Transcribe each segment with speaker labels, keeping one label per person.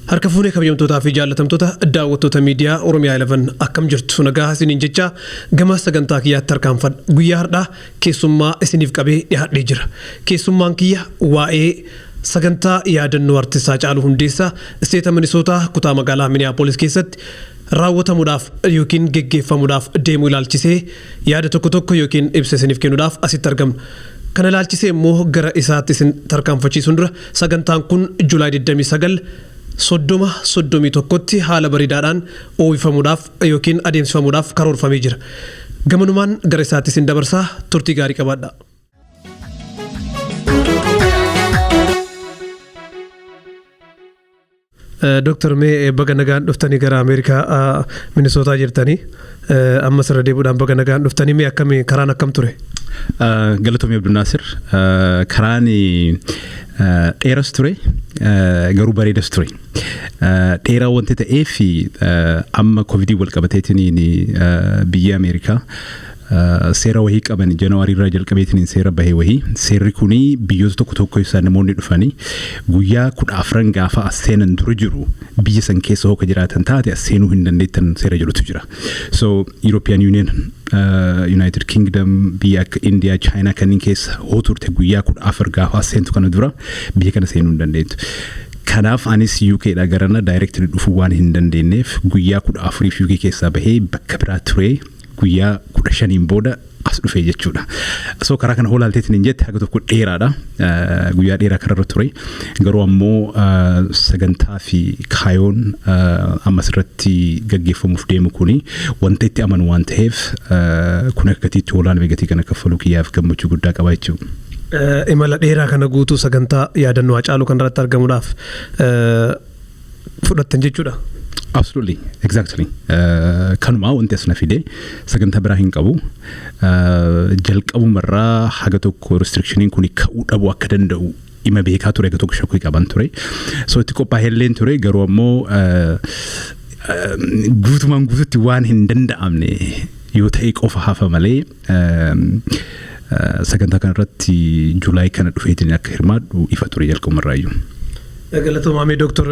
Speaker 1: Harka fuunee kabajamtootaa fi jaallatamtoota daawwattoota miidiyaa Oromiyaa 11 akkam jirtu nagaa isiniin jecha gama sagantaa kiyyaatti harkaanfadha. Guyyaa har'aa keessummaa isiniif qabee dhiyaadhee jira. Keessummaan kiyya waa'ee sagantaa yaadannoo artistaa Haacaaluu Hundeessaa isteeta Minisootaa kutaa magaalaa Minneapolis keessatti raawwatamuudhaaf yookiin geggeeffamuudhaaf deemuu ilaalchisee yaada tokko yookiin ibsa isiniif kennuudhaaf asitti argamna. Kana ilaalchisee immoo gara isaatti isin tarkaanfachiisuun dura sagantaan kun Juulaay 29 31tti haala bareedaadhaan oomishamuudhaaf yookiin adeemsifamuudhaaf karoorfamee jira. Gamanumaan gara isaatti isin dabarsaa turtii gaarii qabaadha. Dr. Mee baga nagaan dhuftanii gara Ameerikaa Minisootaa jirtanii amma sirra deebuudhaan baga nagaan dhuftanii mee akkamii karaan akkam ture?
Speaker 2: Galatoomii Abduu Naasir karaan dheeras ture garuu bareedas ture. Dheeraa wanti ta'eef amma Covid wal qabateetiin biyya Ameerikaa seera wahii qaban Janaarii irraa jalqabeetiin seera bahee wahii seerri kuni biyyoota tokko isaan namoonni dhufanii guyyaa 14 gaafa seenan dura jiru biyya san keessa hooka jiraatan taate seenuu hin dandeettan seera jedhutu jira. So European Union United Kingdom biyya akka India China kanneen keessa hoo turte guyyaa 14 gaafa seentu kana dura biyya kana seenuu hin dandeettu. Kanaaf anis UK dha garana directly dhufuu waan hin dandeenyeef guyyaa 14 UK keessaa bahee bakka biraa ture guyyaa 15 booda as dhufee jechuudha. So karaa kana hoolaalteetiin hin jette haga tokko dheeraadha. Guyyaa dheeraa kanarra ture. Garuu ammoo sagantaa fi kaayoon ammas irratti gaggeeffamuuf deemu kuni wanta itti amanu waan ta'eef kun akka gatiitti hoolaan gatii kana kaffaluu kiyyaaf gammachuu guddaa qaba jechuudha.
Speaker 1: Imala dheeraa kana guutuu sagantaa yaadannoo Haacaaluu kanarratti argamuudhaaf fudhattan jechuudha.
Speaker 2: Absolutely, exactly. Kanuma wanti asna fide sagantaa biraa hin qabu. Jalqabumarraa haga tokko restrictioniin kun ka'uu dhabu akka danda'u ima beekaa ture haga tokko shakkii qaban ture. So itti qophaa'elleen ture garuu ammoo guutumaan guututti waan hin danda'amne yoo ta'e qofa hafa malee sagantaa kanarratti Juulaay kana dhufeetiin akka hirmaadhu ifa ture jalqabumarraayyuu.
Speaker 1: Galatoomii Dr.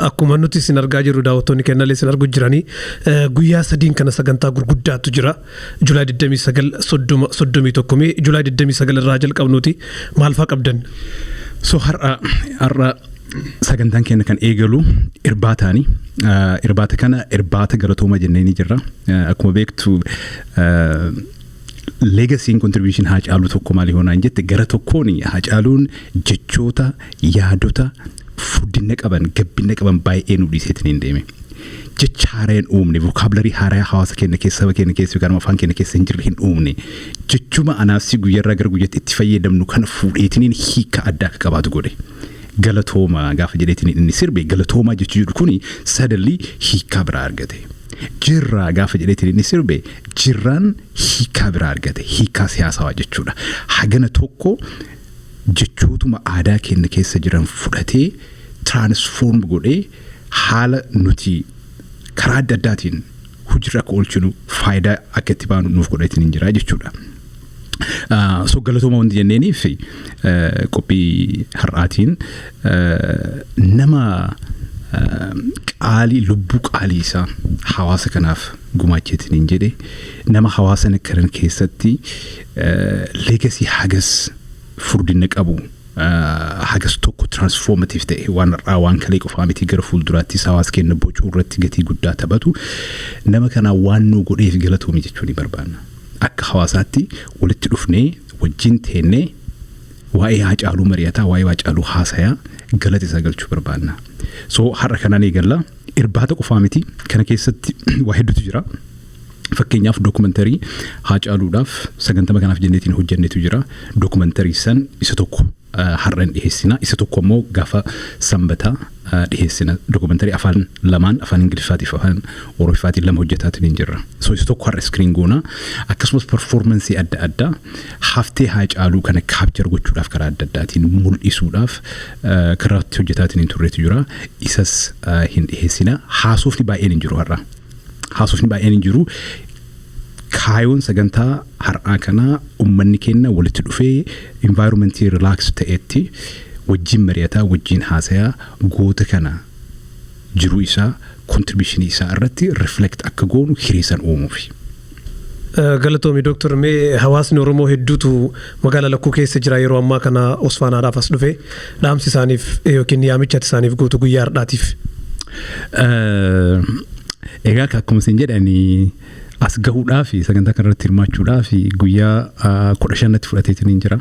Speaker 1: Akkuma nuti isin argaa jirru daawwattoonni kennallee isin argu jiranii guyyaa sadiin kana sagantaa gurguddaatu jira. Juulaay 29 mee Juulaay 29 irraa jalqabnuuti maal fa'aa qabdan?
Speaker 2: So har'a sagantaan keenya kan eegalu irbaataani. Irbaata kana irbaata galatooma jennee ni jirra. Akkuma beektu legacy contribution Haacaaluu tokko maali hoonaan jette gara tokkoon Haacaaluun jechoota yaadota furdinne qaban gabbinne qaban baay'ee nu dhiiseetiin hin deeme. Jecha haaraan uumne vocabulary haaraa hawaasa keenya keessa yookaan afaan keenya keessa hin jirre hin uumne jechuma anaafsi guyyaarraa gara guyyaatti itti fayyadamnu kana fuudheetiin hiika addaa akka qabaatu godhe. Galatooma gaafa jedheetiin inni sirbe galatoomaa jechuu jedhu kuni suddenly hiika biraa argate. Jirraa gaafa jedheetiin inni sirbe jirraan hiikaa biraa argate hiikaa siyaasawaa jechuudha. Hagana tokko jechootuma aadaa keenya keessa jiran fudhatee transform godhee haala nuti karaa adda addaatiin hojiirra akka oolchinu faayidaa akka itti baanu nuuf godheetiin hin jira jechuudha. So galatooma wanti jenneeniif qophii har'aatiin nama qaalii lubbuu qaalii isaa hawaasa kanaaf gumaacheetiin hin jedhe nama hawaasa kanan keessatti legacy hagas furdinne qabu hagas tokko transformative ta'e waan irraa waan kalee qofaa miti gara fuulduraatti hawaasa keenya bocuu irratti gatii guddaa taphatu nama kana waan nu godheef galatoomii jechuun ni barbaanna. Akka hawaasaatti walitti dhufnee wajjin teennee waa'ee Haacaaluu mari'ataa waa'ee Haacaaluu haasayaa galata isaa galchuu barbaanna. So har'a kanaan eegalla irbaata qofaa miti kana keessatti waa hedduutu jira. Fakkeenyaaf dookumentarii Haacaaluudhaaf sagantaa kanaaf jenneetiin hojjennetu jira. Dookumentarii san isa tokko har'an dhiheessina isa tokko ammoo gaafa sanbataa dhiheessina. Dookumentarii afaan lamaan afaan Ingiliffaatii fi afaan Oromoofaatiin lama hojjetaatiin hin jirra. So isa tokko har'a iskiriin goona akkasumas performansii adda addaa haftee Haacaaluu kana kaapchar gochuudhaaf karaa adda addaatiin mul'isuudhaaf karaatti hojjetaatiin hin turreetu jira. Isas hin dhiheessina. Haasofni baay'een hin jiru har'a. Haasofni baay'een hin jiru. Kaayoon sagantaa har'aa kana uummanni keenya walitti dhufee environmentii relax ta'etti wajjin mari'ataa wajjin haasayaa goota kana jiruu isaa contribution isaa irratti reflect akka goonu hiriisan uumuufi.
Speaker 1: Galatoomi Dooktor mee hawaasni Oromoo hedduutu magaalaa lakkuu keessa jira yeroo ammaa kana Osfaanaadhaaf as dhufe dhaamsi isaaniif yookiin yaamicha isaaniif guutu guyyaa har'aatiif.
Speaker 2: Egaa akkuma isin jedhanii as gahuudhaaf sagantaa kanarratti hirmaachuudhaaf guyyaa 15tti fudhateetiin jira.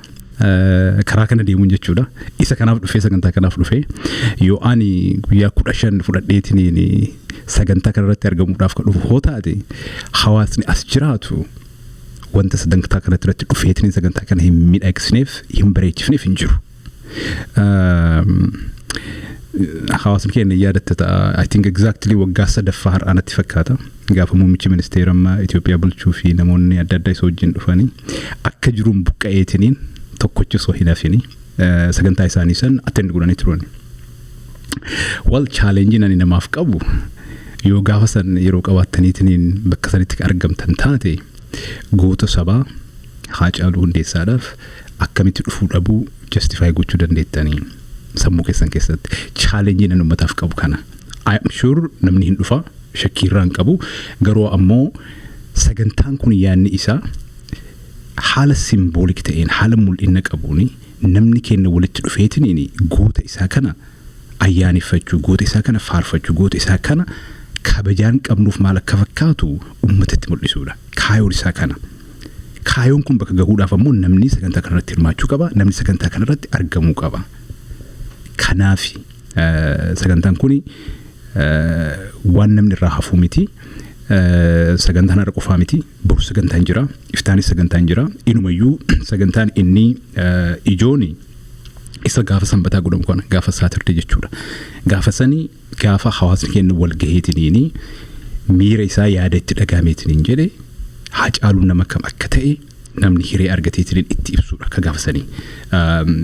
Speaker 2: Karaa kana deemuun jechuudha. Isa kanaaf dhufee sagantaa kanaaf dhufee yoo ani guyyaa 15 fudhadheetiin sagantaa kanarratti argamuudhaaf kan dhufu hoo taate hawaasni as jiraatu wanta sagantaa kanarratti dhufeetiin sagantaa kana hin miidhagsneef hin bareechifneef hin jiru. Hawaasni keenya yaadatta ta'a. I think exactly waggaa sadaffaa har'aanatti fakkaata. Gaafa muummichi ministeera Itoophiyaa bulchuu fi namoonni adda addaa isa wajjin dhufanii akka jiruun buqqa'eetiniin tokkochi osoo hin hafini sagantaa isaanii san attend godhanii turan. Wal challenge ani namaaf qabu yoo gaafa san yeroo qabaattaniitiin bakka sanitti argamtan taate goota sabaa Haacaaluu Hundeessaadhaaf akkamitti dhufuu dhabuu justify gochuu dandeettanii sammuu keessan keessatti challenge nan ummataaf qabu kana. I am sure namni hin dhufa shakkiirraan qabu garuu ammoo sagantaan kun yaanni isaa haala symbolic ta'een haala mul'ina qabuuni namni keenya walitti dhufeetiin goota isaa kana ayyaaneffachuu goota isaa kana faarfachuu goota isaa kana kabajaan qabnuuf maal akka fakkaatu ummatatti mul'isuudha. Kaayoon isaa kana. Kaayoon kun bakka gahuudhaaf ammoo namni sagantaa kanarratti hirmaachuu qaba. Namni sagantaa kanarratti argamuu qaba. Kanaaf sagantaan kun waan namni irraa hafuu miti. Sagantaan har'a qofaa miti. Boru sagantaan jira. Iftaanis sagantaan jira. Inumayyuu sagantaan inni ijooni isa gaafa sanbataa godhamu kana gaafa Saturday jechuudha. Gaafa sanii gaafa hawaasni keenya wal gaheetiniini miira isaa yaada itti dhagaameetiniin jedhe Haacaaluun nama kam akka ta'e namni hiree argateetiniin itti ibsuudha akka gaafa sanii.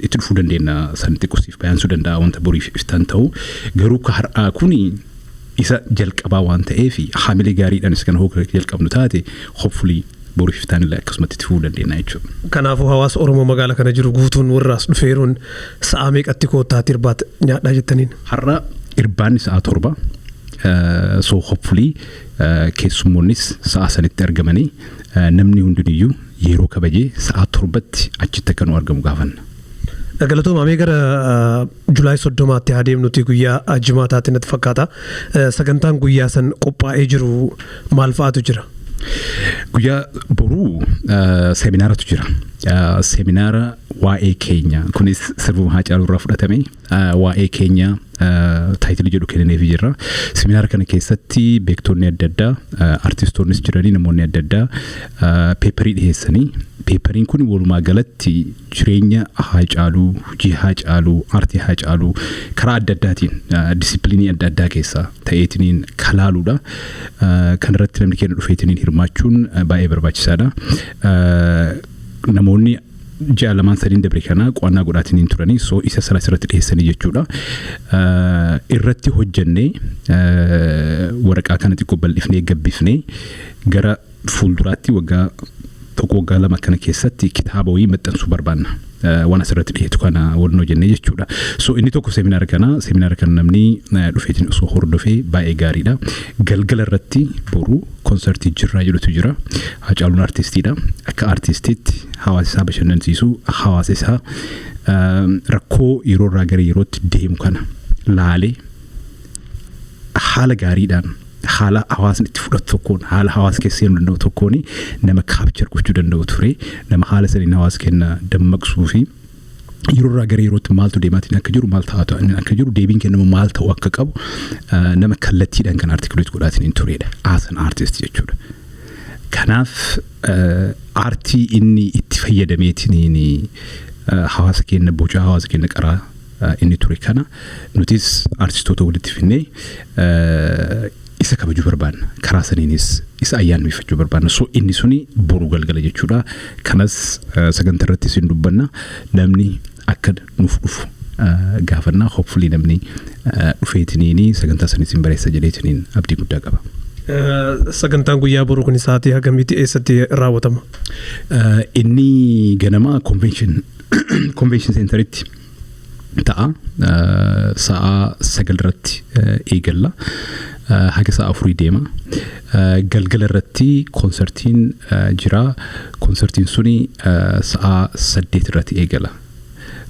Speaker 2: Itti dhufuu dandeenya san xiqqoosiif bayaansuu danda'a wanta boriif iftaan ta'u garuu ka har'aa kuni isa jalqabaa waan ta'eef haamilee gaariidhaanis kan hooka jalqabnu taate hopefully boriif iftaan illee akkasumatti itti fufuu dandeenya jechuudha.
Speaker 1: Kanaafuu hawaasa Oromoo magaalaa kana jiru guutuun warraas dhufeeruun sa'a meeqatti koottaati irbaata nyaadhaa jettaniin?
Speaker 2: Har'a irbaanni sa'a 7 so hopefully keessummoonnis sa'a sanitti argamanii namni hundinuyyuu yeroo kabajee sa'a 7tti achitti akka nu argamu gaafanna.
Speaker 1: Galatooma mee gara Julaay 30tti adeemnuti guyyaa jimaataatti natti fakkaata. Sagantaan guyyaa san qophaa'ee jiru maal fa'aatu jira?
Speaker 2: Guyyaa boruu seminaaratu jira. Seminaara waa'ee keenya kunis sirbuma Haacaaluu irraa fudhatame waa'ee keenya taayitilii jedhu kennaneefii jirra. Seminaara kana keessatti beektonni adda addaa artistoonnis jiranii namoonni adda addaa peeparii dhiheessanii peepariin kun walumaa galatti jireenya Haacaaluu, hojii Haacaaluu, aartii Haacaaluu karaa adda addaatiin disipiliinii adda addaa keessaa ta'eetiniin kalaaluudha. Kan irratti namni keenya dhufeetiniin hirmaachuun baay'ee barbaachisaadha. Namoonni ji'a lamaan sadiin dabre kana qo'annaa godhaatiniin turanii so isa salas irratti dhiheessanii jechuudha. Irratti hojjennee waraqaa kana xiqqoo bal'ifnee gabbifnee gara fuulduraatti waggaa lama kana keessatti kitaaba wayii maxxansuu barbaanna. Waan asirratti dhiyeetu kana wannoo jennee jechuudha. So inni tokko seminaara kana namni dhufeetiin osoo hordofee baay'ee gaariidha. Galgala irratti boru konsertii jirraa jedhutu jira. Haacaaluun artistiidha. Akka artistiitti hawaasa isaa bashannansiisuu hawaasa isaa rakkoo yeroo irraa gara yerootti deemu kana laalee haala gaariidhaan haala hawaasni itti fudhatu tokkoon haala hawaasa keessa seenuu danda'u tokkoon nama kaapchar gochuu danda'u ture nama haala saniin hawaasa keenya dammaqsuu fi yeroo irraa gara yerootti maaltu deemaatiin akka jiru maal ta'atu akka jiru deebiin kennamu maal ta'u akka qabu nama kallattiidhaan kan artikuleet godhaatiin turedha as an artist jechuudha. Kanaaf aartii inni itti fayyadameetiin hawaasa keenya bocaa hawaasa keenya qaraa inni ture kana nutis artistoota walitti finnee isa kabajuu barbaanna. Karaa saniinis isa ayyaaneffachuu barbaanna. So inni suni boru galgala jechuudha. Kanas sagantaa irratti isin dubbanna namni akka nuuf dhufu gaafanna. Hopefully namni dhufeetiniini sagantaa sanis hin bareessa jedheetiniin abdii guddaa qaba.
Speaker 1: Sagantaan guyyaa boruu kun sa'aatii hagamitti eessatti raawwatama?
Speaker 2: Inni ganama convention centeritti ta'a. Sa'a 9 irratti eegalla. Haga sa'a 4 deema. Galgala irratti konsertiin jira. Konsertiin suni sa'a 8 irratti eegala.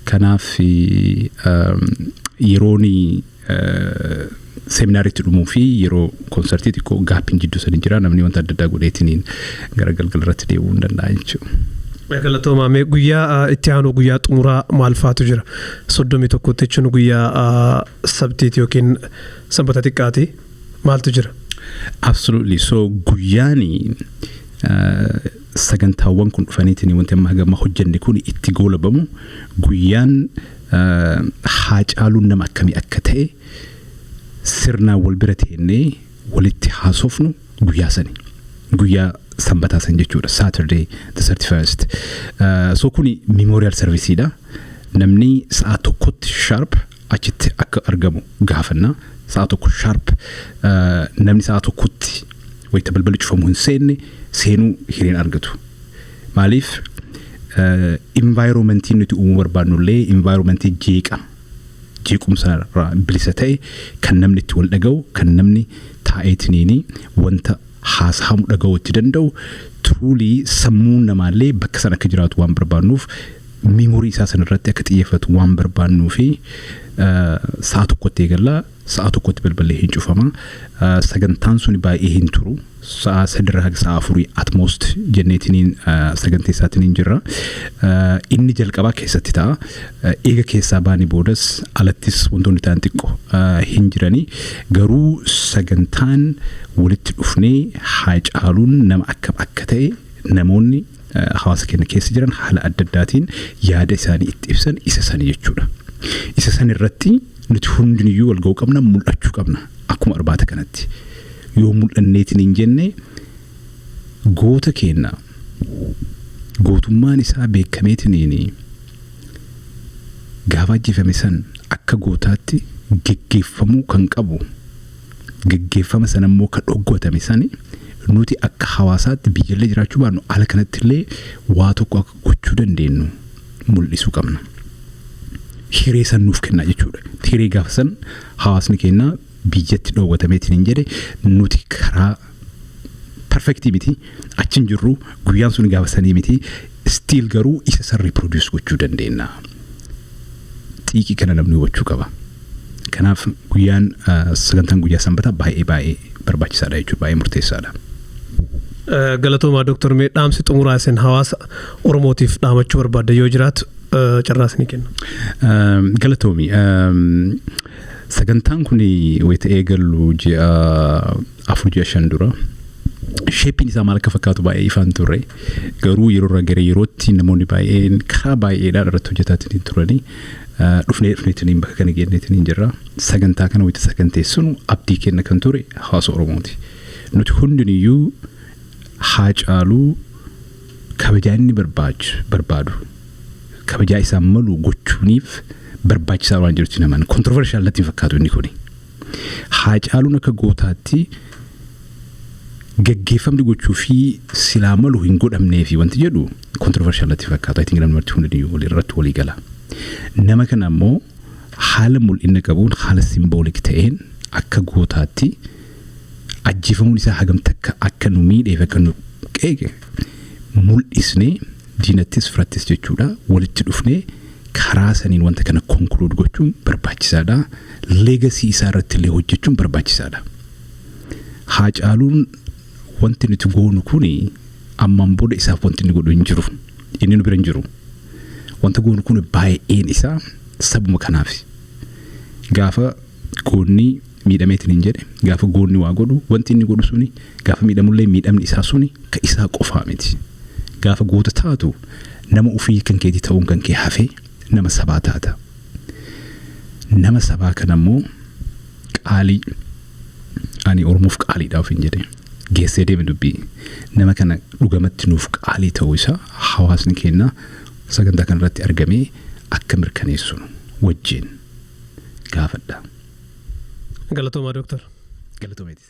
Speaker 2: Kanaaf yerooni seminaaritti dhumuu fi yeroo konsertii xiqqoo gaappiin jidduu sanii jira. Namni wanta adda addaa godheetiniin gara galgala irratti deebi'uu hin danda'a jechuudha.
Speaker 1: Galatoomame guyyaa itti aanu guyyaa xumuraa maal faatu jira? 31 jechuun guyyaa sabtiiti yookiin sanbata xiqqaati. Maaltu jira?
Speaker 2: Absolutely. So guyyaani sagantaawwan kun dhufaniitiin wanti amma gama hojjenne kun itti goolabamu guyyaan Haacaaluun nama akkamii akka ta'e sirnaan wal bira teennee walitti haasofnu guyyaa sani. Guyyaa sanbataa san jechuudha. Saturday the 31st. So kuni memorial service dha. Namni sa'a tokkotti sharp achitti akka argamu gaafanna. Sa'a tokko sharp namni sa'a tokkotti wayita balballi cufamu hin seenne seenuu hireen argatu. Maaliif environmentii nuti uumuu barbaannullee environmentii jeequmsa bilisa ta'e kan namni itti wal dhaga'u kan namni taa'eetiniini wanta haasahamu dhaga'uu itti danda'u truly sammuun namaallee bakka sana akka jiraatu waan barbaannuuf memorii isaa sanarratti akka xiyyeeffatu waan barbaannuu fi sa'a tokkotti eegalla. Sa'a tokkotti balballee hin cufama. Sagantaan suni baay'ee hin turu. Sa'a 3 haga sa'a 4 at most jenneetiniin saganteessaatiin jirra. Inni jalqabaa keessatti ta'a. Eega keessaa baanii boodas alattis wantoonni ta'an xiqqoo hin jiranii. Garuu sagantaan walitti dhufnee Haacaaluun nama akkam akka ta'e namoonni hawaasa keenya keessa jiran haala adda addaatiin yaada isaanii itti ibsan isa sani jechuudha. Isa san irratti nuti hundiniyyuu wal ga'uu qabna, mul'achuu qabna akkuma arbaata kanatti. Yoo mul'anneetiin hin jenne goota keenya gootummaan isaa beekameetiniin gaafa ajjeefame san akka gootaatti geggeeffamuu kan qabu geggeeffama san ammoo kan dhoggatame sani nuti akka hawaasaatti biyyallee jiraachuu baannu ala kanattillee waa tokko akka gochuu dandeenyu mul'isuu qabna. Hiree san nuuf kenna jechuudha. Hiree gaafa san hawaasni keenya biyyatti dhowwatameetiin hin jedhe nuti karaa perfectii miti achin jirru guyyaan sun gaafa sanii miti still garuu isa san reproduce gochuu dandeenya. Xiiqii kana namni hubachuu qaba. Kanaaf guyyaan sagantaan guyyaa sanbataa baay'ee barbaachisaadha jechuudha. Baay'ee murteessaadha.
Speaker 1: Galatoomaa Dr. Mee dhaamsi xumuraa isin hawaasa Oromootiif dhaamachuu barbaadda yoo jiraatu carraas ni kenna.
Speaker 2: Galatoomi. Sagantaan kun wayita eegallu ji'a 4-5 dura. Sheepiin isaa maal akka fakkaatu baay'ee ifaan turre. Garuu yeroo irraa gara yerootti namoonni baay'een karaa baay'eedhaan irratti hojjetaatiin turanii dhufneetiin bakka kana geenneetiin jirra. Sagantaa kana wayita saganteessinu abdii kenna kan ture hawaasa Oromooti. Nuti hundiniyyuu Haacaaluu kabajaa inni barbaadu. Kabajaa isaa malu gochuuniif barbaachisaa waan jirutti naman controversial natti fakkaatu inni kuni. Haacaaluun akka gootaatti geggeeffamni gochuu fi silaa malu hin godhamnee fi wanti jedhu controversial natti fakkaatu. I think namni hundinuu irratti walii gala. Nama kana ammoo haala mul'ina qabuun haala simboolik ta'een akka gootaatti ajjeefamuun isaa hagamta akka nu miidheef akka nu qeeqe mul'isnee diinattis firattis jechuudha walitti dhufnee karaa saniin wanta kana conclude gochuun barbaachisaadha. Legacy isaa irratti illee hojjechuun barbaachisaadha. Haacaaluun wanti nuti goonu kuni ammaan booda isaaf wanti inni godhu hin jiru. Inni nu bira hin jiru. Wanta goonu kun baay'een isaa sabuma kanaaf. Gaafa goonni miidhameetiin hin jedhe gaafa goonni waa godhu wanti inni godhu suni gaafa miidhamullee miidhamni isaa suni ka isaa qofaa miti. Gaafa goota taatu nama ofii kan keetii ta'uun kan kee hafee nama sabaa taata. Nama sabaa kan ammoo qaalii ani Oromoof qaaliidhaaf hin jedhe geessee deeme dubbii nama kana dhugamatti nuuf qaalii ta'uu isaa hawaasni keenya sagantaa kanarratti argamee akka mirkaneessu wajjin gaafadha.
Speaker 1: Galatoomaa Dooktar.
Speaker 2: Galatoomeetis.